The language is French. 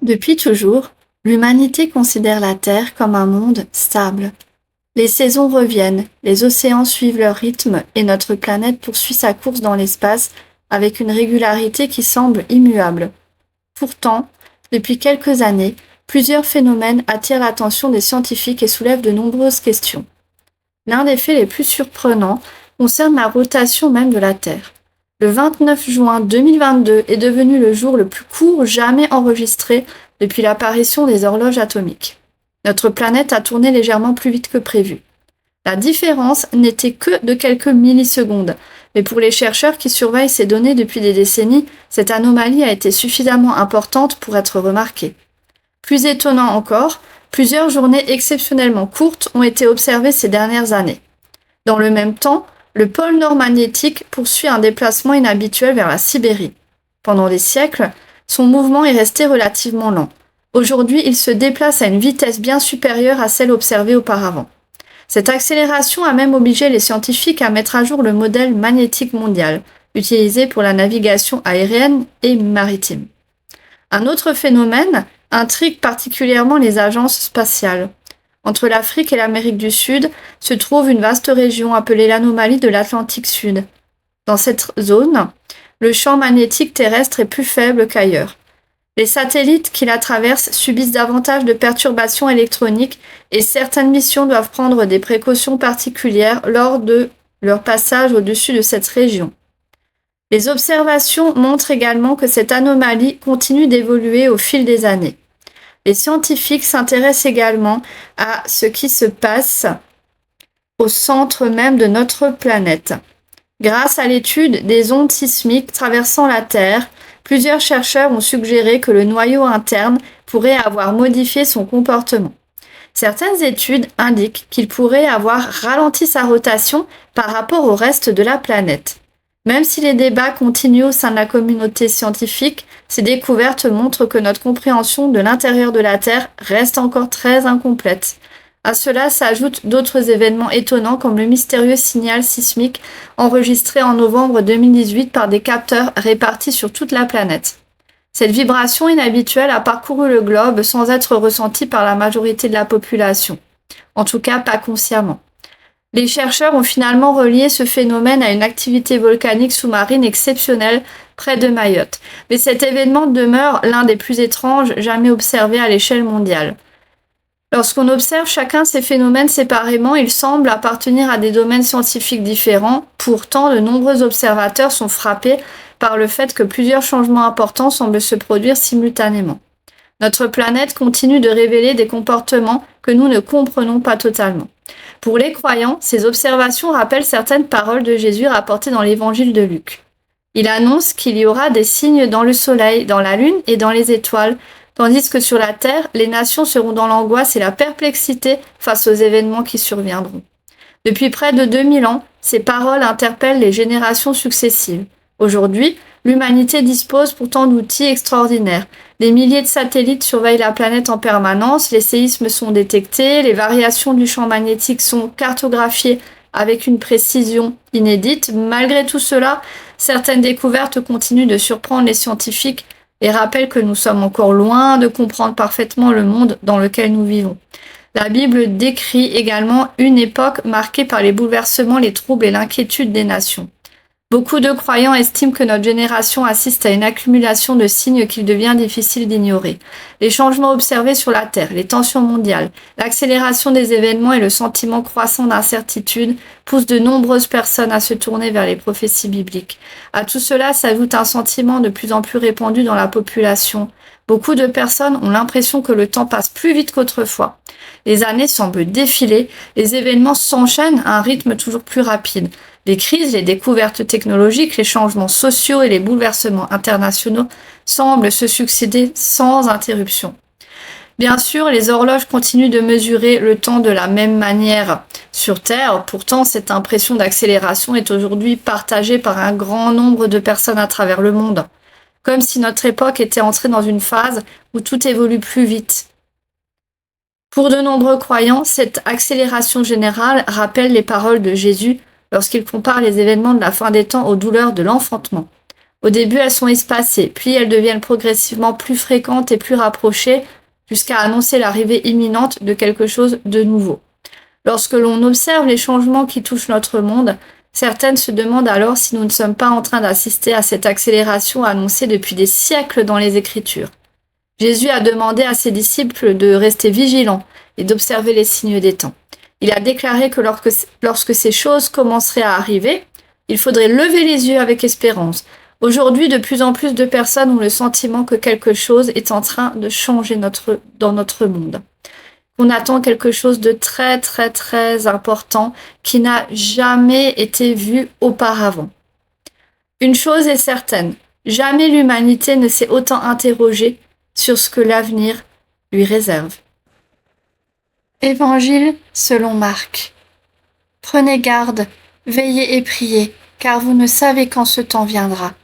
Depuis toujours, l'humanité considère la Terre comme un monde stable. Les saisons reviennent, les océans suivent leur rythme et notre planète poursuit sa course dans l'espace avec une régularité qui semble immuable. Pourtant, depuis quelques années, plusieurs phénomènes attirent l'attention des scientifiques et soulèvent de nombreuses questions. L'un des faits les plus surprenants concerne la rotation même de la Terre. Le 29 juin 2022 est devenu le jour le plus court jamais enregistré depuis l'apparition des horloges atomiques. Notre planète a tourné légèrement plus vite que prévu. La différence n'était que de quelques millisecondes, mais pour les chercheurs qui surveillent ces données depuis des décennies, cette anomalie a été suffisamment importante pour être remarquée. Plus étonnant encore, plusieurs journées exceptionnellement courtes ont été observées ces dernières années. Dans le même temps, le pôle nord magnétique poursuit un déplacement inhabituel vers la Sibérie. Pendant des siècles, son mouvement est resté relativement lent. Aujourd'hui, il se déplace à une vitesse bien supérieure à celle observée auparavant. Cette accélération a même obligé les scientifiques à mettre à jour le modèle magnétique mondial, utilisé pour la navigation aérienne et maritime. Un autre phénomène intrigue particulièrement les agences spatiales. Entre l'Afrique et l'Amérique du Sud se trouve une vaste région appelée l'anomalie de l'Atlantique Sud. Dans cette zone, le champ magnétique terrestre est plus faible qu'ailleurs. Les satellites qui la traversent subissent davantage de perturbations électroniques et certaines missions doivent prendre des précautions particulières lors de leur passage au-dessus de cette région. Les observations montrent également que cette anomalie continue d'évoluer au fil des années. Les scientifiques s'intéressent également à ce qui se passe au centre même de notre planète. Grâce à l'étude des ondes sismiques traversant la Terre, plusieurs chercheurs ont suggéré que le noyau interne pourrait avoir modifié son comportement. Certaines études indiquent qu'il pourrait avoir ralenti sa rotation par rapport au reste de la planète. Même si les débats continuent au sein de la communauté scientifique, ces découvertes montrent que notre compréhension de l'intérieur de la Terre reste encore très incomplète. À cela s'ajoutent d'autres événements étonnants comme le mystérieux signal sismique enregistré en novembre 2018 par des capteurs répartis sur toute la planète. Cette vibration inhabituelle a parcouru le globe sans être ressentie par la majorité de la population. En tout cas, pas consciemment. Les chercheurs ont finalement relié ce phénomène à une activité volcanique sous-marine exceptionnelle près de Mayotte. Mais cet événement demeure l'un des plus étranges jamais observés à l'échelle mondiale. Lorsqu'on observe chacun de ces phénomènes séparément, ils semblent appartenir à des domaines scientifiques différents. Pourtant, de nombreux observateurs sont frappés par le fait que plusieurs changements importants semblent se produire simultanément. Notre planète continue de révéler des comportements que nous ne comprenons pas totalement. Pour les croyants, ces observations rappellent certaines paroles de Jésus rapportées dans l'évangile de Luc. Il annonce qu'il y aura des signes dans le soleil, dans la lune et dans les étoiles, tandis que sur la terre, les nations seront dans l'angoisse et la perplexité face aux événements qui surviendront. Depuis près de 2000 ans, ces paroles interpellent les générations successives. Aujourd'hui, l'humanité dispose pourtant d'outils extraordinaires. Des milliers de satellites surveillent la planète en permanence, les séismes sont détectés, les variations du champ magnétique sont cartographiées avec une précision inédite. Malgré tout cela, certaines découvertes continuent de surprendre les scientifiques et rappellent que nous sommes encore loin de comprendre parfaitement le monde dans lequel nous vivons. La Bible décrit également une époque marquée par les bouleversements, les troubles et l'inquiétude des nations. Beaucoup de croyants estiment que notre génération assiste à une accumulation de signes qu'il devient difficile d'ignorer. Les changements observés sur la Terre, les tensions mondiales, l'accélération des événements et le sentiment croissant d'incertitude poussent de nombreuses personnes à se tourner vers les prophéties bibliques. À tout cela s'ajoute un sentiment de plus en plus répandu dans la population. Beaucoup de personnes ont l'impression que le temps passe plus vite qu'autrefois. Les années semblent défiler, les événements s'enchaînent à un rythme toujours plus rapide. Les crises, les découvertes technologiques, les changements sociaux et les bouleversements internationaux semblent se succéder sans interruption. Bien sûr, les horloges continuent de mesurer le temps de la même manière sur Terre. Pourtant, cette impression d'accélération est aujourd'hui partagée par un grand nombre de personnes à travers le monde. Comme si notre époque était entrée dans une phase où tout évolue plus vite. Pour de nombreux croyants, cette accélération générale rappelle les paroles de Jésus lorsqu'il compare les événements de la fin des temps aux douleurs de l'enfantement. Au début, elles sont espacées, puis elles deviennent progressivement plus fréquentes et plus rapprochées, jusqu'à annoncer l'arrivée imminente de quelque chose de nouveau. Lorsque l'on observe les changements qui touchent notre monde, certaines se demandent alors si nous ne sommes pas en train d'assister à cette accélération annoncée depuis des siècles dans les Écritures. Jésus a demandé à ses disciples de rester vigilants et d'observer les signes des temps. Il a déclaré que lorsque ces choses commenceraient à arriver, il faudrait lever les yeux avec espérance. Aujourd'hui, de plus en plus de personnes ont le sentiment que quelque chose est en train de changer dans notre monde. On attend quelque chose de très, très, très important qui n'a jamais été vu auparavant. Une chose est certaine, jamais l'humanité ne s'est autant interrogée sur ce que l'avenir lui réserve. Évangile selon Marc. Prenez garde, veillez et priez, car vous ne savez quand ce temps viendra.